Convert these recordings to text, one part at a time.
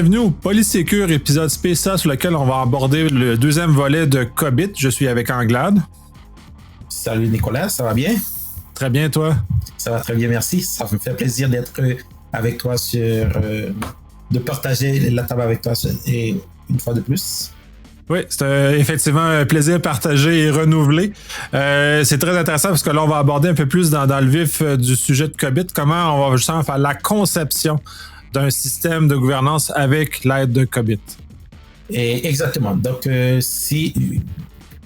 Bienvenue au Polysécure, épisode spécial sur lequel on va aborder le deuxième volet de Qobit. Je suis avec Anglade. Salut Nicolas, ça va bien? Très bien, toi? Ça va très bien, merci. Ça me fait plaisir d'être avec toi de partager la table avec toi et une fois de plus. Oui, c'est effectivement un plaisir partagé et renouvelé. C'est très intéressant parce que là, on va aborder un peu plus dans le vif du sujet de Qobit, comment on va justement faire la conception d'un système de gouvernance avec l'aide de Qobit. Et exactement. Donc,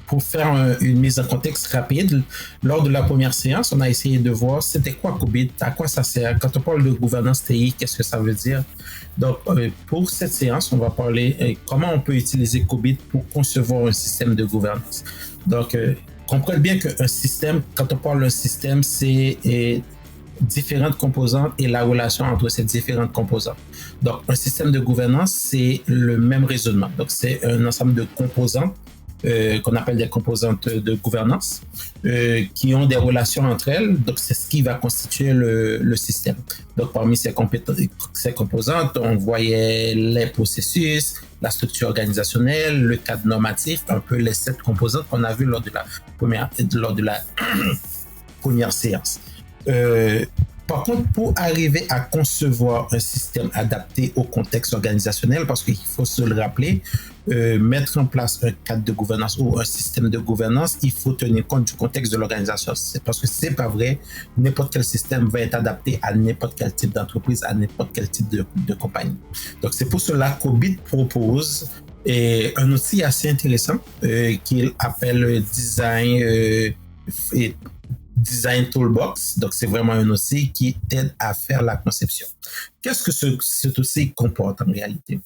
pour faire une mise en contexte rapide, lors de la première séance, on a essayé de voir c'était quoi Qobit, à quoi ça sert. Quand on parle de gouvernance TI, qu'est-ce que ça veut dire? Donc, pour cette séance, on va parler comment on peut utiliser Qobit pour concevoir un système de gouvernance. Donc, comprenez bien qu'un système, quand on parle d'un système, c'est différentes composantes et la relation entre ces différentes composantes. Donc, un système de gouvernance, c'est le même raisonnement. Donc, c'est un ensemble de composantes qu'on appelle des composantes de gouvernance qui ont des relations entre elles. Donc, c'est ce qui va constituer le système. Donc, parmi ces composantes, on voyait les processus, la structure organisationnelle, le cadre normatif, un peu les 7 composantes qu'on a vues lors de la première séance. Par contre, pour arriver à concevoir un système adapté au contexte organisationnel, parce qu'il faut se le rappeler, mettre en place un cadre de gouvernance ou un système de gouvernance, il faut tenir compte du contexte de l'organisation. C'est parce que c'est pas vrai, n'importe quel système va être adapté à n'importe quel type d'entreprise, à n'importe quel type de compagnie. Donc c'est pour cela qu'Qobit propose un outil assez intéressant qu'il appelle Design Toolbox. Donc, c'est vraiment un outil qui t'aide à faire la conception. Qu'est-ce que cet outil comporte en réalité?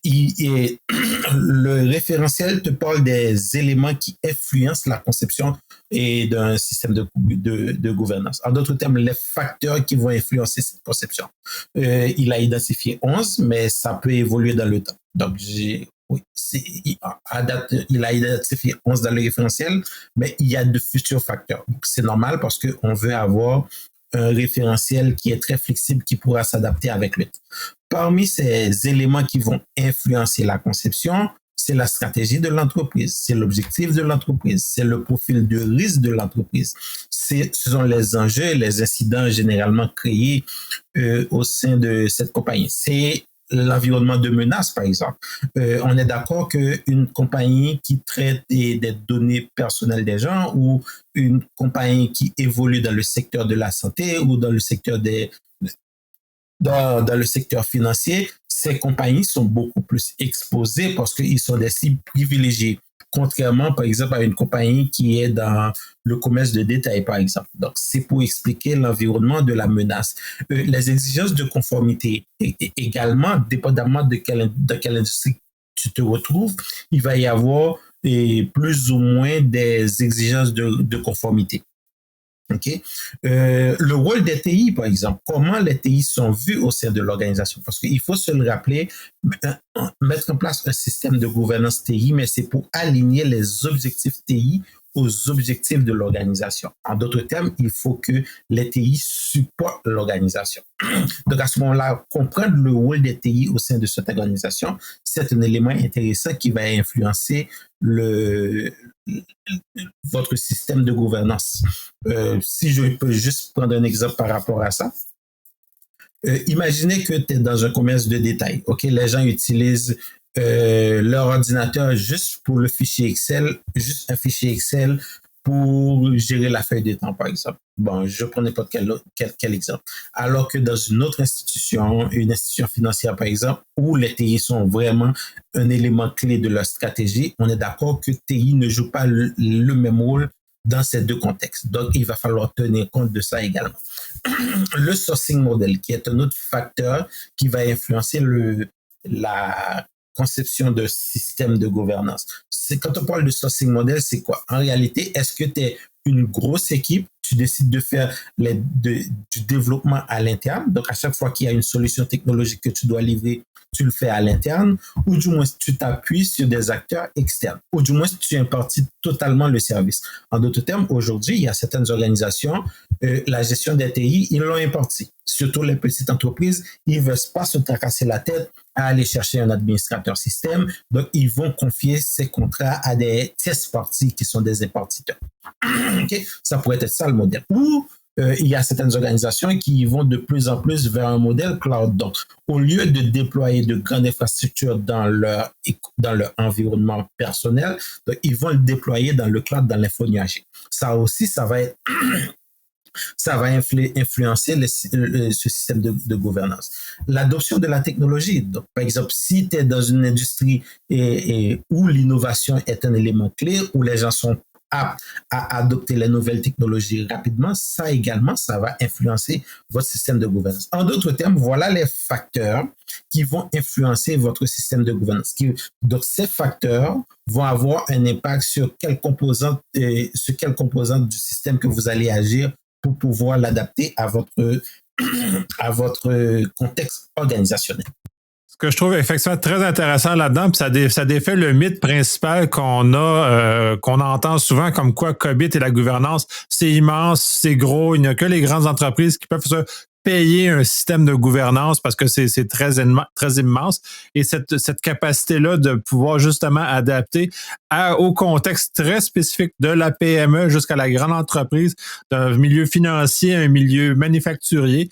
Le référentiel te parle des éléments qui influencent la conception d'un système de gouvernance. En d'autres termes, les facteurs qui vont influencer cette conception. Il a identifié 11, mais ça peut évoluer dans le temps. Donc, il a identifié 11 dans le référentiel, mais il y a de futurs facteurs. Donc, c'est normal parce qu'on veut avoir un référentiel qui est très flexible, qui pourra s'adapter avec le temps. Parmi ces éléments qui vont influencer la conception, c'est la stratégie de l'entreprise, c'est l'objectif de l'entreprise, c'est le profil de risque de l'entreprise. Ce sont les enjeux, les incidents généralement créés au sein de cette compagnie. C'est l'environnement de menace, par exemple. On est d'accord qu'une compagnie qui traite des données personnelles des gens ou une compagnie qui évolue dans le secteur de la santé ou dans le secteur dans le secteur financier, ces compagnies sont beaucoup plus exposées parce qu'ils sont des cibles privilégiées. Contrairement, par exemple, à une compagnie qui est dans le commerce de détail, par exemple. Donc, c'est pour expliquer l'environnement de la menace. Les exigences de conformité, également, dépendamment de quelle industrie tu te retrouves, il va y avoir plus ou moins des exigences de conformité. Okay. Le rôle des TI, par exemple, comment les TI sont vus au sein de l'organisation? Parce qu'il faut se le rappeler, mettre en place un système de gouvernance TI, mais c'est pour aligner les objectifs TI aux objectifs de l'organisation. En d'autres termes, il faut que les TI supportent l'organisation. Donc, à ce moment-là, comprendre le rôle des TI au sein de cette organisation, c'est un élément intéressant qui va influencer votre système de gouvernance. Si je peux juste prendre un exemple par rapport à ça, imaginez que tu es dans un commerce de détail. Ok, les gens utilisent leur ordinateur juste pour le fichier Excel, juste un fichier Excel pour gérer la feuille de temps, par exemple. Bon, je prends n'importe quel exemple. Alors que dans une autre institution, une institution financière, par exemple, où les TI sont vraiment un élément clé de leur stratégie, on est d'accord que TI ne joue pas le même rôle dans ces deux contextes. Donc, il va falloir tenir compte de ça également. Le sourcing model, qui est un autre facteur qui va influencer la conception de système de gouvernance. Quand on parle de sourcing model, c'est quoi? En réalité, est-ce que tu es une grosse équipe, tu décides de faire du développement à l'interne, donc à chaque fois qu'il y a une solution technologique que tu dois livrer, tu le fais à l'interne, ou du moins tu t'appuies sur des acteurs externes, ou du moins tu impartis totalement le service. En d'autres termes, aujourd'hui, il y a certaines organisations, la gestion des TI, ils l'ont imparti. Surtout les petites entreprises, ils ne veulent pas se tracasser la tête à aller chercher un administrateur système. Donc, ils vont confier ces contrats à des tierces parties qui sont des impartiteurs. Okay? Ça pourrait être ça le modèle. Ou il y a certaines organisations qui vont de plus en plus vers un modèle cloud. Donc, au lieu de déployer de grandes infrastructures dans leur environnement personnel, donc, ils vont le déployer dans le cloud, dans l'info nuagique. Ça aussi, ça va influencer ce système de gouvernance. L'adoption de la technologie. Donc, par exemple, si tu es dans une industrie où l'innovation est un élément clé, où les gens sont aptes à adopter les nouvelles technologies rapidement, ça également, ça va influencer votre système de gouvernance. En d'autres termes, voilà les facteurs qui vont influencer votre système de gouvernance. Donc, ces facteurs vont avoir un impact sur quelle composante du système que vous allez agir pour pouvoir l'adapter à votre contexte organisationnel. Ce que je trouve effectivement très intéressant là-dedans, puis ça défait le mythe principal qu'on entend souvent comme quoi COBIT et la gouvernance, c'est immense, c'est gros, il n'y a que les grandes entreprises qui peuvent se payer un système de gouvernance parce que c'est très immense. Et cette capacité-là de pouvoir justement adapter au contexte très spécifique de la PME jusqu'à la grande entreprise, d'un milieu financier, un milieu manufacturier.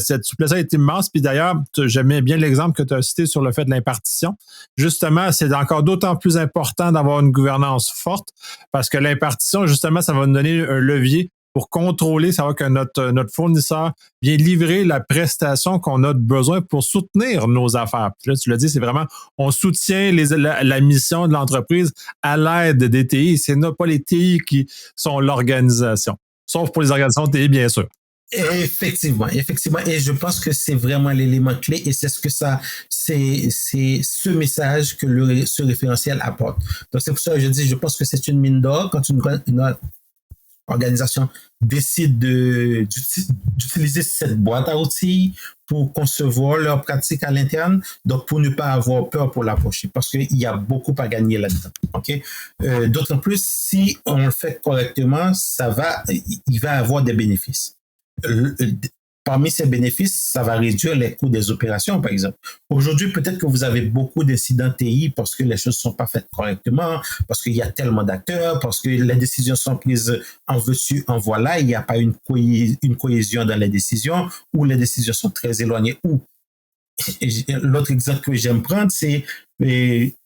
Cette souplesse est immense. Puis d'ailleurs, j'aimais bien l'exemple que tu as cité sur le fait de l'impartition. Justement, c'est encore d'autant plus important d'avoir une gouvernance forte parce que l'impartition, justement, ça va nous donner un levier pour contrôler, savoir que notre fournisseur vient livrer la prestation qu'on a besoin pour soutenir nos affaires. Puis là, tu l'as dit, c'est vraiment, on soutient la mission de l'entreprise à l'aide des TI. C'est pas les TI qui sont l'organisation. Sauf pour les organisations TI, bien sûr. Effectivement. Et je pense que c'est vraiment l'élément clé et c'est ce message que ce référentiel apporte. Donc, c'est pour ça que je pense que c'est une mine d'or quand une organisation décide d'utiliser cette boîte à outils pour concevoir leurs pratiques à l'interne, donc pour ne pas avoir peur pour l'approcher, parce qu'il y a beaucoup à gagner là-dedans. Okay? D'autant plus, si on le fait correctement, il va avoir des bénéfices. Parmi ces bénéfices, ça va réduire les coûts des opérations, par exemple. Aujourd'hui, peut-être que vous avez beaucoup d'incidents TI parce que les choses ne sont pas faites correctement, parce qu'il y a tellement d'acteurs, parce que les décisions sont prises en veux-tu, en voilà, il n'y a pas une cohésion dans les décisions, ou les décisions sont très éloignées. Ou l'autre exemple que j'aime prendre, c'est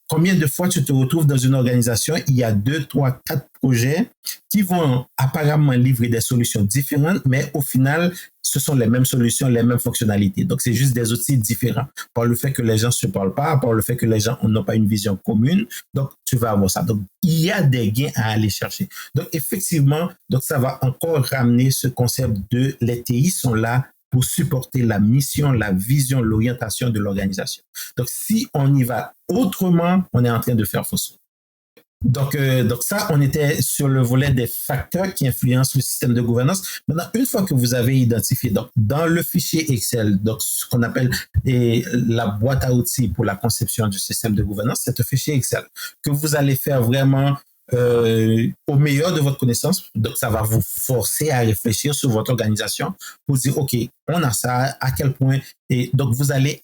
combien de fois tu te retrouves dans une organisation, il y a 2, 3, 4 projets qui vont apparemment livrer des solutions différentes, mais au final, ce sont les mêmes solutions, les mêmes fonctionnalités. Donc, c'est juste des outils différents par le fait que les gens ne se parlent pas, par le fait que les gens n'ont pas une vision commune. Donc, tu vas avoir ça. Donc, il y a des gains à aller chercher. Donc, effectivement, ça va encore ramener ce concept de les TI sont là pour supporter la mission, la vision, l'orientation de l'organisation. Donc, si on y va autrement, on est en train de faire fausse. Donc ça, on était sur le volet des facteurs qui influencent le système de gouvernance. Maintenant, une fois que vous avez identifié, donc dans le fichier Excel, donc ce qu'on appelle la boîte à outils pour la conception du système de gouvernance, c'est un fichier Excel que vous allez faire vraiment au meilleur de votre connaissance. Donc, ça va vous forcer à réfléchir sur votre organisation pour dire, OK, on a ça, à quel point? Et donc, vous allez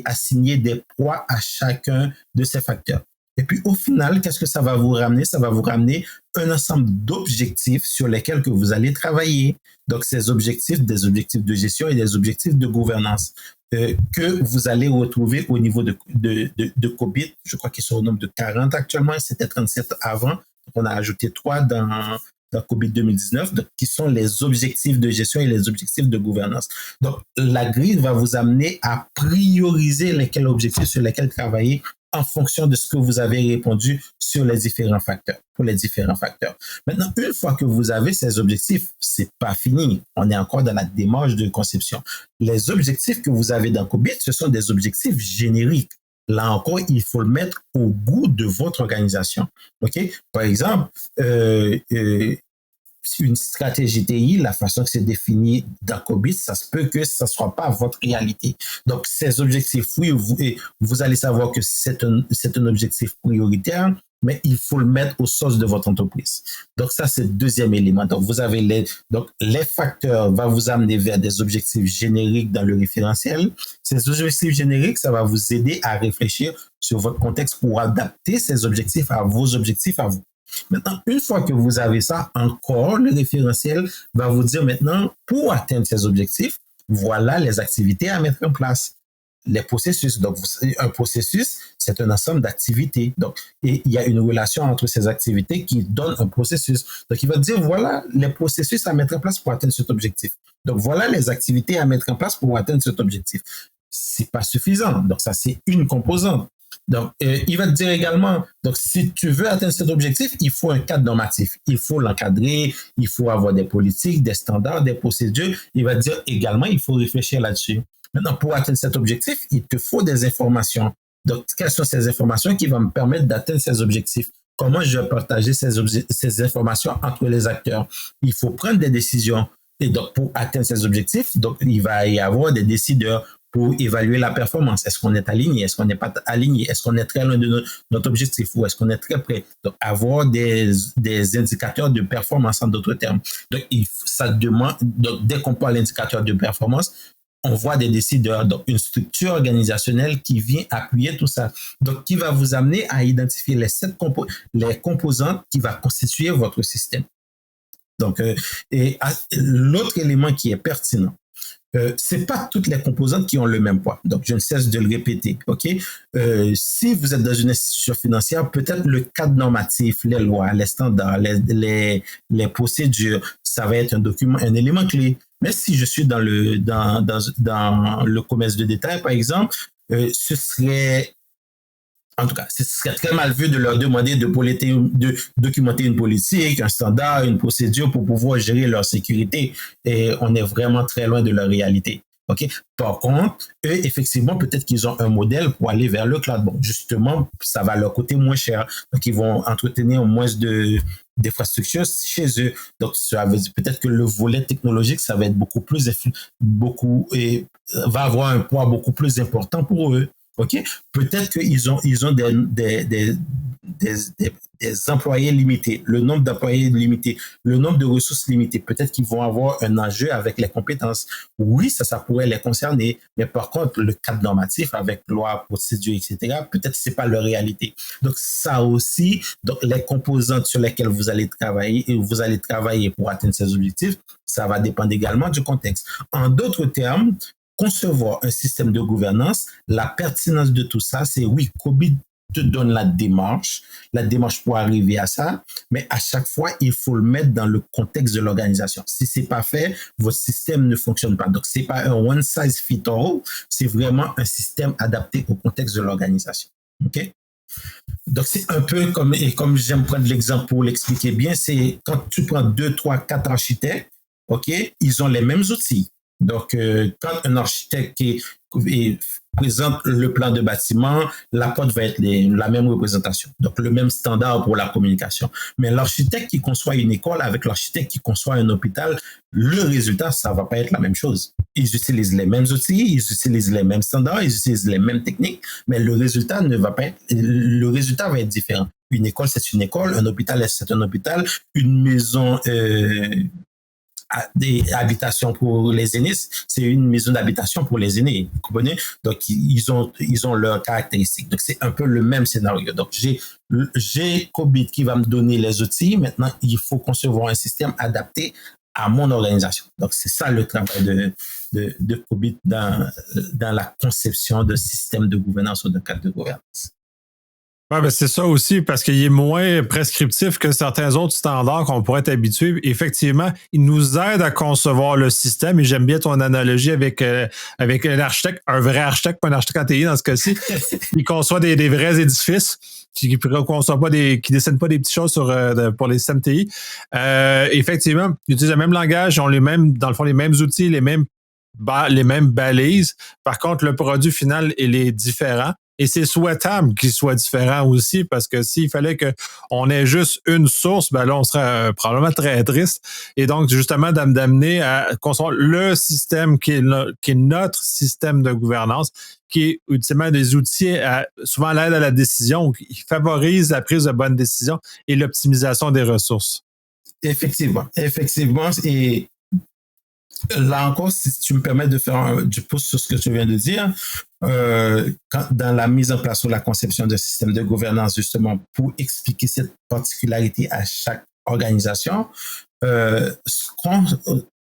assigner des poids à chacun de ces facteurs. Et puis, au final, qu'est-ce que ça va vous ramener? Ça va vous ramener un ensemble d'objectifs sur lesquels que vous allez travailler. Donc, ces objectifs, des objectifs de gestion et des objectifs de gouvernance que vous allez retrouver au niveau de COBIT. Je crois qu'ils sont au nombre de 40 actuellement. C'était 37 avant. Donc, on a ajouté 3 dans COBIT 2019, donc, qui sont les objectifs de gestion et les objectifs de gouvernance. Donc, la grille va vous amener à prioriser lesquels objectifs sur lesquels travailler en fonction de ce que vous avez répondu sur les différents facteurs, pour les différents facteurs. Maintenant, une fois que vous avez ces objectifs, c'est pas fini. On est encore dans la démarche de conception. Les objectifs que vous avez dans COBIT, ce sont des objectifs génériques. Là encore, il faut le mettre au goût de votre organisation. OK? Par exemple, une stratégie TI, la façon que c'est défini dans COBIT, ça se peut que ça ne soit pas votre réalité. Donc, ces objectifs, oui, vous allez savoir que c'est un objectif prioritaire, mais il faut le mettre aux sources de votre entreprise. Donc, ça, c'est le deuxième élément. Donc, vous avez les facteurs vont vous amener vers des objectifs génériques dans le référentiel. Ces objectifs génériques, ça va vous aider à réfléchir sur votre contexte pour adapter ces objectifs à vos objectifs à vous. Maintenant, une fois que vous avez ça, encore, le référentiel va vous dire maintenant, pour atteindre ces objectifs, voilà les activités à mettre en place. Les processus. Donc, un processus, c'est un ensemble d'activités. Donc, et il y a une relation entre ces activités qui donne un processus. Donc, il va dire, voilà les processus à mettre en place pour atteindre cet objectif. Donc, voilà les activités à mettre en place pour atteindre cet objectif. C'est pas suffisant. Donc, ça, c'est une composante. Donc, il va te dire également, donc, si tu veux atteindre cet objectif, il faut un cadre normatif. Il faut l'encadrer, il faut avoir des politiques, des standards, des procédures. Il va te dire également, il faut réfléchir là-dessus. Maintenant, pour atteindre cet objectif, il te faut des informations. Donc, quelles sont ces informations qui vont me permettre d'atteindre ces objectifs? Comment je vais partager ces informations entre les acteurs? Il faut prendre des décisions. Et donc, pour atteindre ces objectifs, donc, il va y avoir des décideurs pour évaluer la performance. Est-ce qu'on est aligné? Est-ce qu'on n'est pas aligné? Est-ce qu'on est très loin de notre objectif ou est-ce qu'on est très près? Donc, avoir des indicateurs de performance en d'autres termes. Donc, ça demande, donc, dès qu'on parle d'indicateur de performance, on voit des décideurs, donc une structure organisationnelle qui vient appuyer tout ça. Donc, qui va vous amener à identifier les composantes qui vont constituer votre système. Donc, l'autre élément qui est pertinent, c'est pas toutes les composantes qui ont le même poids. Donc, je ne cesse de le répéter. OK? Si vous êtes dans une institution financière, peut-être le cadre normatif, les lois, les standards, les procédures, ça va être un élément clé. Mais si je suis dans le commerce de détail, par exemple, ce serait très mal vu de leur demander de documenter une politique, un standard, une procédure pour pouvoir gérer leur sécurité. Et on est vraiment très loin de leur réalité. OK? Par contre, eux, effectivement, peut-être qu'ils ont un modèle pour aller vers le cloud. Bon, justement, ça va leur coûter moins cher. Donc, ils vont entretenir moins d'infrastructures chez eux. Donc, ça veut dire peut-être que le volet technologique, ça va être va avoir un poids beaucoup plus important pour eux. OK? Peut-être qu'ils ont des employés limités, le nombre d'employés limité, le nombre de ressources limitées. Peut-être qu'ils vont avoir un enjeu avec les compétences. Oui, ça pourrait les concerner. Mais par contre, le cadre normatif avec loi, procédure, etc., peut-être que ce n'est pas leur réalité. Donc, ça aussi, donc, les composantes sur lesquelles vous allez travailler pour atteindre ces objectifs, ça va dépendre également du contexte. En d'autres termes, concevoir un système de gouvernance, la pertinence de tout ça, c'est oui, COBIT te donne la démarche pour arriver à ça, mais à chaque fois, il faut le mettre dans le contexte de l'organisation. Si c'est pas fait, votre système ne fonctionne pas. Donc, c'est pas un one size fit all, c'est vraiment un système adapté au contexte de l'organisation. OK? Donc, c'est un peu comme j'aime prendre l'exemple pour l'expliquer bien, c'est quand tu prends 2, 3, 4 architectes, OK, ils ont les mêmes outils. Donc, quand un architecte présente le plan de bâtiment, la porte va être la même représentation. Donc, le même standard pour la communication. Mais l'architecte qui conçoit une école avec l'architecte qui conçoit un hôpital, le résultat, ça va pas être la même chose. Ils utilisent les mêmes outils, ils utilisent les mêmes standards, ils utilisent les mêmes techniques, mais le résultat va être différent. Une école, c'est une école, un hôpital, c'est un hôpital, une maison, des habitations pour les aînés, c'est une maison d'habitation pour les aînés, vous comprenez? Donc, ils ont leurs caractéristiques. Donc, c'est un peu le même scénario. Donc, j'ai COBIT qui va me donner les outils. Maintenant, il faut concevoir un système adapté à mon organisation. Donc, c'est ça le travail de COBIT dans la conception de système de gouvernance ou de cadre de gouvernance. Ouais, ben c'est ça aussi, parce qu'il est moins prescriptif que certains autres standards qu'on pourrait être habitués. Effectivement, il nous aide à concevoir le système, et j'aime bien ton analogie avec l'architecte, un vrai architecte, pas un architecte en TI dans ce cas-ci. Il conçoit des vrais édifices, qui dessinent pas des petites choses pour les systèmes TI. Effectivement, ils utilisent le même langage, ils ont dans le fond, les mêmes outils, les mêmes balises. Par contre, le produit final, il est différent. Et c'est souhaitable qu'il soit différent aussi, parce que s'il fallait qu'on ait juste une source, ben là, on serait probablement très triste. Et donc, justement, d'amener à construire le système qui est notre système de gouvernance, qui est ultimement des outils, souvent l'aide à la décision, qui favorise la prise de bonnes décisions et l'optimisation des ressources. Effectivement. Et là encore, si tu me permets de faire du pouce sur ce que tu viens de dire, dans la mise en place ou la conception d'un système de gouvernance, justement, pour expliquer cette particularité à chaque organisation,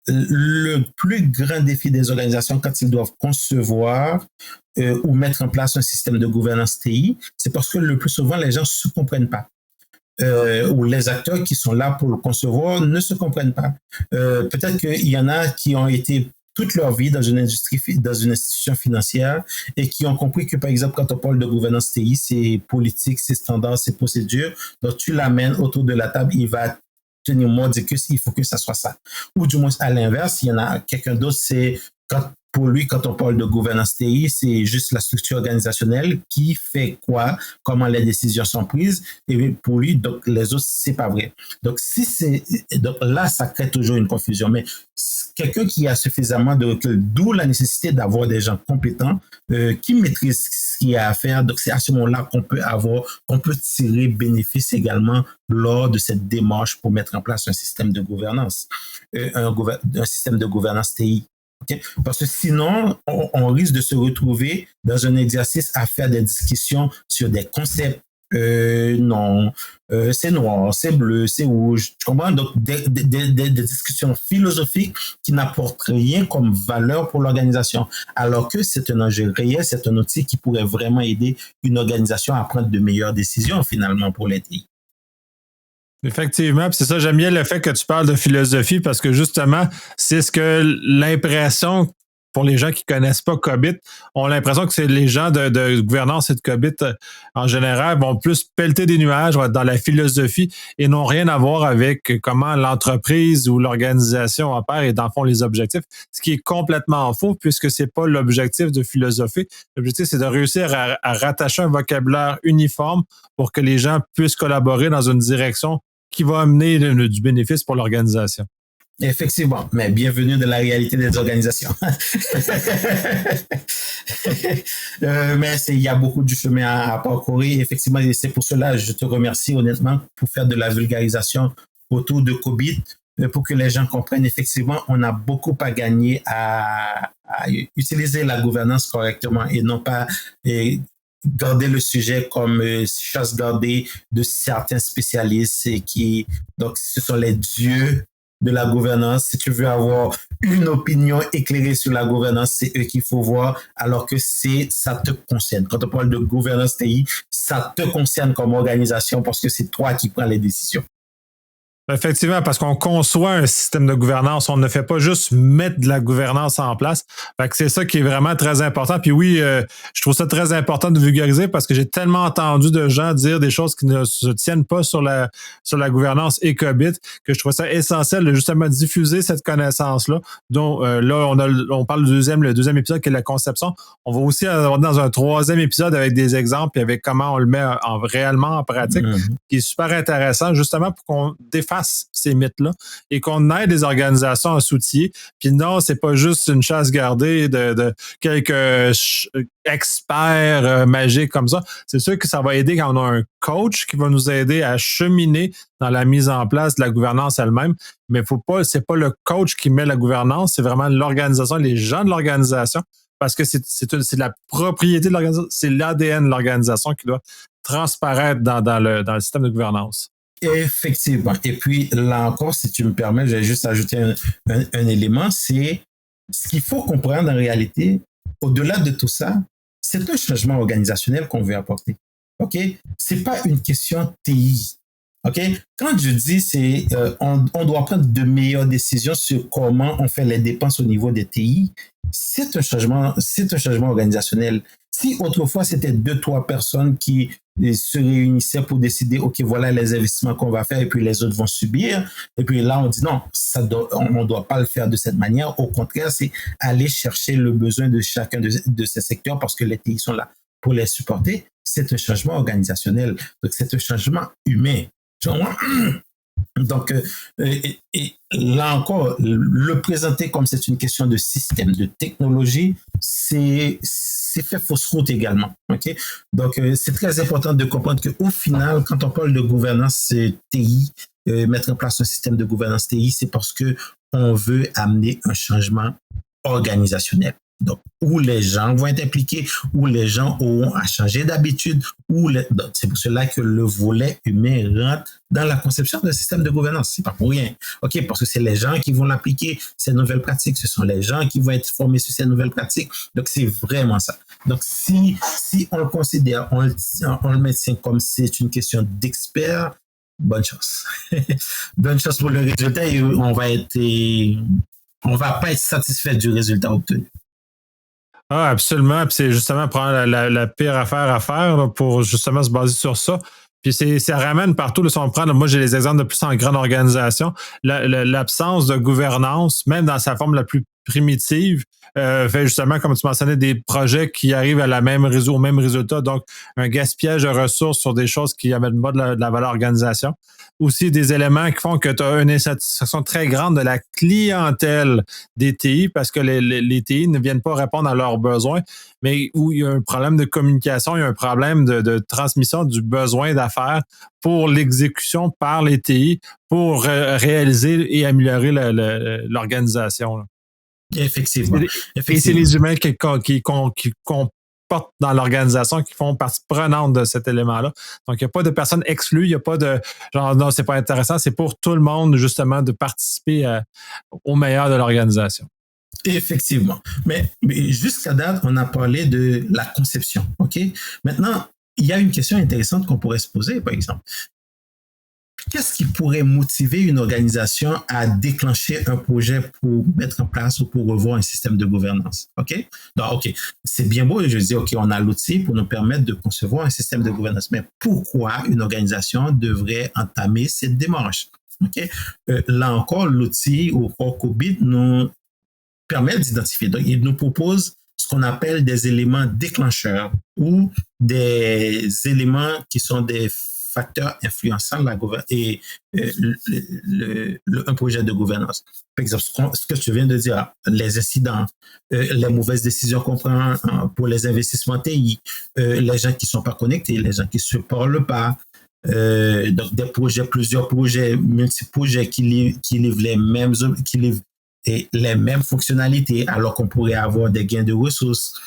le plus grand défi des organisations quand ils doivent concevoir ou mettre en place un système de gouvernance TI, c'est parce que le plus souvent, les gens ne se comprennent pas. Ou les acteurs qui sont là pour le concevoir ne se comprennent pas. Peut-être qu'il y en a qui ont été toute leur vie dans une industrie, dans une institution financière et qui ont compris que, par exemple, quand on parle de gouvernance TI, c'est politique, c'est standard, c'est procédure. Donc, tu l'amènes autour de la table, il va tenir mot, dire qu'il faut que ça soit ça. Ou du moins, à l'inverse, il y en a quelqu'un d'autre, c'est pour lui, quand on parle de gouvernance TI, c'est juste la structure organisationnelle qui fait quoi, comment les décisions sont prises. Et pour lui, donc, les autres, c'est pas vrai. Donc, donc là, ça crée toujours une confusion. Mais quelqu'un qui a suffisamment de recul, d'où la nécessité d'avoir des gens compétents qui maîtrisent ce qu'il y a à faire. Donc, c'est à ce moment-là qu'on peut tirer bénéfice également lors de cette démarche pour mettre en place un système de gouvernance, un système de gouvernance TI. Okay? Parce que sinon, on risque de se retrouver dans un exercice à faire des discussions sur des concepts. Non, c'est noir, c'est bleu, c'est rouge. Tu comprends? Donc, des discussions philosophiques qui n'apportent rien comme valeur pour l'organisation. Alors que c'est un enjeu réel, c'est un outil qui pourrait vraiment aider une organisation à prendre de meilleures décisions finalement pour les TI. Effectivement, puis c'est ça, j'aime bien le fait que tu parles de philosophie parce que justement, c'est ce que l'impression pour les gens qui connaissent pas COBIT, ont l'impression que c'est les gens de gouvernance et de COBIT en général vont plus pelleter des nuages, vont être dans la philosophie et n'ont rien à voir avec comment l'entreprise ou l'organisation opère et dans le fond les objectifs, ce qui est complètement faux puisque c'est pas l'objectif de philosophie. L'objectif, c'est de réussir à rattacher un vocabulaire uniforme pour que les gens puissent collaborer dans une direction qui va amener du bénéfice pour l'organisation. Effectivement, mais bienvenue dans la réalité des organisations. Mais il y a beaucoup de chemin à parcourir. Effectivement, et c'est pour cela que je te remercie honnêtement pour faire de la vulgarisation autour de COBIT, pour que les gens comprennent. Effectivement, on a beaucoup à gagner à utiliser la gouvernance correctement et non pas garder le sujet comme chasse gardée de certains spécialistes donc ce sont les dieux de la gouvernance. Si tu veux avoir une opinion éclairée sur la gouvernance, c'est eux qu'il faut voir, alors que ça te concerne. Quand on parle de gouvernance TI, ça te concerne comme organisation parce que c'est toi qui prends les décisions. Effectivement, parce qu'on conçoit un système de gouvernance, on ne fait pas juste mettre de la gouvernance en place. Fait que c'est ça qui est vraiment très important. Puis oui, je trouve ça très important de vulgariser parce que j'ai tellement entendu de gens dire des choses qui ne se tiennent pas sur la gouvernance et COBIT que je trouve ça essentiel de justement diffuser cette connaissance-là. Donc là, on parle du le deuxième épisode qui est la conception. On va aussi avoir dans un troisième épisode avec des exemples et avec comment on le met réellement en pratique, qui est super intéressant justement pour qu'on défasse ces mythes-là et qu'on aide les organisations à s'outiller. Puis non, c'est pas juste une chasse gardée de quelques experts magiques comme ça. C'est sûr que ça va aider quand on a un coach qui va nous aider à cheminer dans la mise en place de la gouvernance elle-même. Mais c'est pas le coach qui met la gouvernance, c'est vraiment l'organisation, les gens de l'organisation, parce que c'est la propriété de l'organisation, c'est l'ADN de l'organisation qui doit transparaître dans le système de gouvernance. Effectivement. Et puis, là encore, si tu me permets, je vais juste ajouter un élément, c'est ce qu'il faut comprendre en réalité, au-delà de tout ça, c'est un changement organisationnel qu'on veut apporter. OK? C'est pas une question TI. OK? Quand je dis on doit prendre de meilleures décisions sur comment on fait les dépenses au niveau des TI, c'est un changement organisationnel. Si autrefois c'était 2-3 personnes qui se réunissaient pour décider, OK, voilà les investissements qu'on va faire et puis les autres vont subir. Et puis là, on dit non, on ne doit pas le faire de cette manière. Au contraire, c'est aller chercher le besoin de chacun de ces secteurs parce que les TI sont là pour les supporter, c'est un changement organisationnel. Donc, c'est un changement humain. Tu vois? Donc, et là encore, le présenter comme c'est une question de système, de technologie, c'est fait fausse route également. Okay? Donc, c'est très important de comprendre qu'au final, quand on parle de gouvernance TI, mettre en place un système de gouvernance TI, c'est parce que on veut amener un changement organisationnel. Donc, où les gens vont être impliqués, où les gens auront à changer d'habitude, c'est pour cela que le volet humain rentre dans la conception d'un système de gouvernance. C'est pas pour rien. OK, parce que c'est les gens qui vont l'appliquer, ces nouvelles pratiques. Ce sont les gens qui vont être formés sur ces nouvelles pratiques. Donc, c'est vraiment ça. Donc, si on le considère, on le maintient comme c'est une question d'expert, bonne chance. Bonne chance pour le résultat et on va pas être satisfait du résultat obtenu. Ah, absolument. Puis c'est justement prendre la pire affaire à faire là, pour justement se baser sur ça. Puis ça ramène partout. Là, si on prend, moi j'ai les exemples de plus en grande organisation, l'absence de gouvernance, même dans sa forme la plus primitive, fait justement, comme tu mentionnais, des projets qui arrivent au même résultat. Donc, un gaspillage de ressources sur des choses qui amènent pas de la valeur organisation. Aussi des éléments qui font que tu as une insatisfaction très grande de la clientèle des TI parce que les TI ne viennent pas répondre à leurs besoins, mais où il y a un problème de communication, il y a un problème de transmission du besoin d'affaires pour l'exécution par les TI pour réaliser et améliorer l'organisation. Là. Effectivement. Et c'est les humains qui dans l'organisation qui font partie prenante de cet élément-là. Donc, il n'y a pas de personnes exclues, il n'y a pas de genre non, c'est pas intéressant, c'est pour tout le monde, justement, de participer au meilleur de l'organisation. Effectivement. Mais jusqu'à date, on a parlé de la conception. OK? Maintenant, il y a une question intéressante qu'on pourrait se poser, par exemple. Qu'est-ce qui pourrait motiver une organisation à déclencher un projet pour mettre en place ou pour revoir un système de gouvernance? OK? Donc, OK, c'est bien beau, je dis, OK, on a l'outil pour nous permettre de concevoir un système de gouvernance. Mais pourquoi une organisation devrait entamer cette démarche? OK? Là encore, l'outil au COBIT nous permet d'identifier. Donc, il nous propose ce qu'on appelle des éléments déclencheurs ou des éléments qui sont des facteurs influençant la gouvernance et un projet de gouvernance. Par exemple, ce que tu viens de dire, les incidents, les mauvaises décisions qu'on prend pour les investissements TI, les gens qui ne sont pas connectés, les gens qui ne se parlent pas, donc des projets, plusieurs projets, multi-projets qui livrent les mêmes fonctionnalités alors qu'on pourrait avoir des gains de ressources.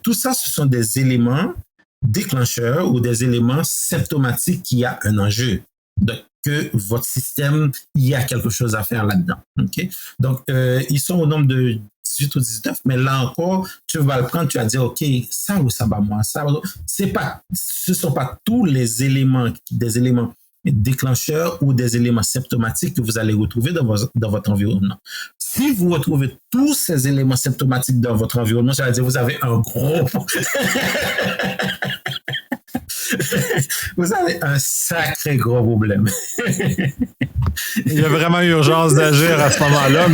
Tout ça, ce sont des éléments déclencheurs ou des éléments symptomatiques qu'il y a un enjeu. Donc, que votre système, il y a quelque chose à faire là-dedans. Okay? Donc, ils sont au nombre de 18 ou 19, mais là encore, tu vas le prendre, tu vas dire, OK, ça ou ça va moi, ce ne sont pas tous les éléments, des éléments déclencheurs ou des éléments symptomatiques que vous allez retrouver dans votre environnement. Si vous retrouvez tous ces éléments symptomatiques dans votre environnement, ça veut dire que vous avez un gros... vous avez un sacré gros problème. Il y a vraiment urgence d'agir à ce moment-là,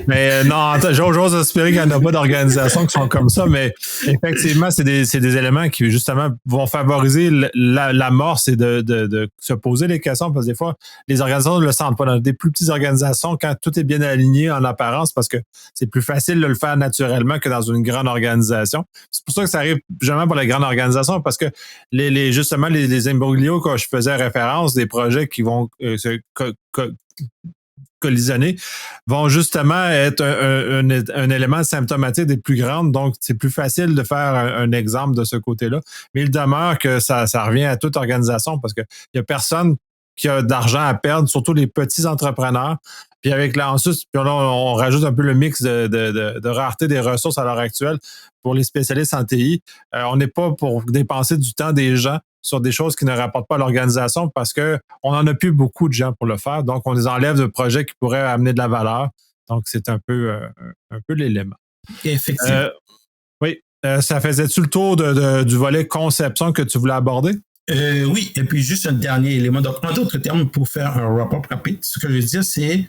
mais non, j'ose espérer qu'il n'y en a pas d'organisations qui sont comme ça, mais effectivement, c'est des éléments qui, justement, vont favoriser l'amorce et de se poser les questions, parce que des fois, les organisations ne le sentent pas. Dans des plus petites organisations, quand tout est bien aligné en apparence, parce que c'est plus facile de le faire naturellement que dans une grande organisation. C'est pour ça que ça arrive jamais pour les grandes organisations, parce que justement, les imbroglios que je faisais référence, des projets qui vont se collisionner, vont justement être un élément symptomatique des plus grandes. Donc, c'est plus facile de faire un exemple de ce côté-là. Mais il demeure que ça revient à toute organisation parce qu'il n'y a personne qui a d'argent à perdre, surtout les petits entrepreneurs. Puis ensuite, on rajoute un peu le mix de rareté des ressources à l'heure actuelle pour les spécialistes en TI. On n'est pas pour dépenser du temps des gens sur des choses qui ne rapportent pas à l'organisation parce qu'on n'en a plus beaucoup de gens pour le faire. Donc, on les enlève de projets qui pourraient amener de la valeur. Donc, c'est un peu l'élément. Effectivement. Oui. Ça faisait-tu le tour du volet conception que tu voulais aborder? Oui, et puis juste un dernier élément. Donc, en d'autres termes, pour faire un wrap-up rapide, ce que je veux dire, c'est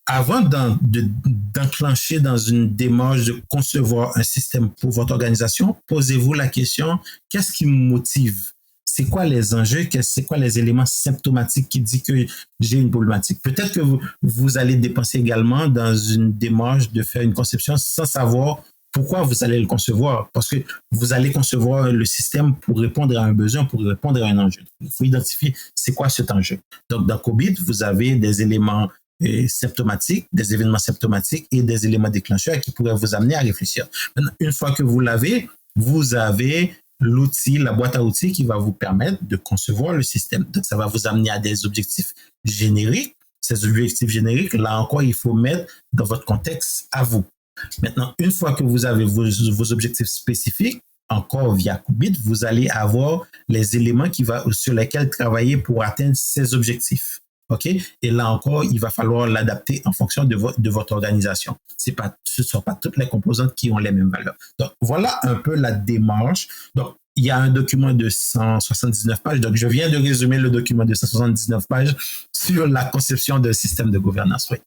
avant d'enclencher dans une démarche de concevoir un système pour votre organisation, posez-vous la question, qu'est-ce qui me motive? C'est quoi les enjeux? C'est quoi les éléments symptomatiques qui disent que j'ai une problématique? Peut-être que vous allez dépenser également dans une démarche de faire une conception sans savoir pourquoi vous allez le concevoir. Parce que vous allez concevoir le système pour répondre à un besoin, pour répondre à un enjeu. Il faut identifier c'est quoi cet enjeu. Donc, dans COBIT, vous avez des éléments symptomatiques, des événements symptomatiques et des éléments déclencheurs qui pourraient vous amener à réfléchir. Maintenant, une fois que vous l'avez, vous avez l'outil, la boîte à outils qui va vous permettre de concevoir le système. Donc, ça va vous amener à des objectifs génériques. Ces objectifs génériques, là encore, il faut mettre dans votre contexte à vous. Maintenant, une fois que vous avez vos objectifs spécifiques, encore via COBIT, vous allez avoir les éléments sur lesquels travailler pour atteindre ces objectifs. OK? Et là encore, il va falloir l'adapter en fonction de votre organisation. Ce ne sont pas toutes les composantes qui ont les mêmes valeurs. Donc, voilà un peu la démarche. Donc, il y a un document de 179 pages. Donc, je viens de résumer le document de 179 pages sur la conception d'un système de gouvernance. Oui.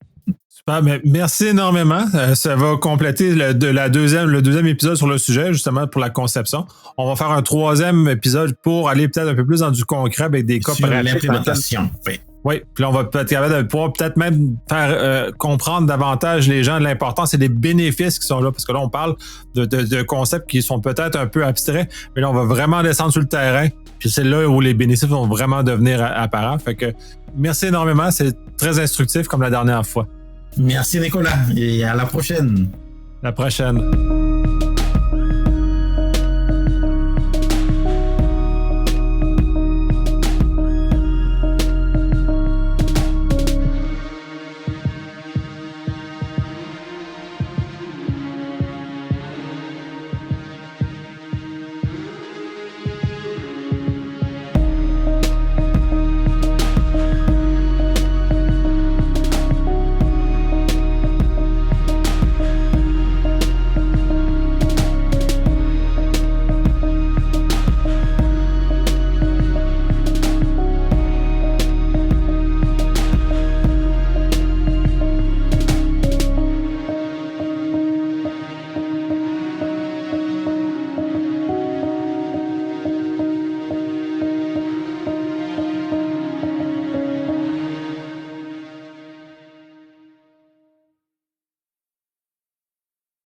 Super, mais merci énormément. Ça va compléter le deuxième épisode sur le sujet, justement, pour la conception. On va faire un troisième épisode pour aller peut-être un peu plus dans du concret avec des cas sur pratiques. L'implémentation, oui. Oui, puis là, on va peut-être capable de pouvoir peut-être même faire comprendre davantage les gens de l'importance et des bénéfices qui sont là, parce que là, on parle de concepts qui sont peut-être un peu abstraits, mais là, on va vraiment descendre sur le terrain, puis c'est là où les bénéfices vont vraiment devenir apparents. Fait que merci énormément, c'est très instructif comme la dernière fois. Merci Nicolas, et à la prochaine. La prochaine.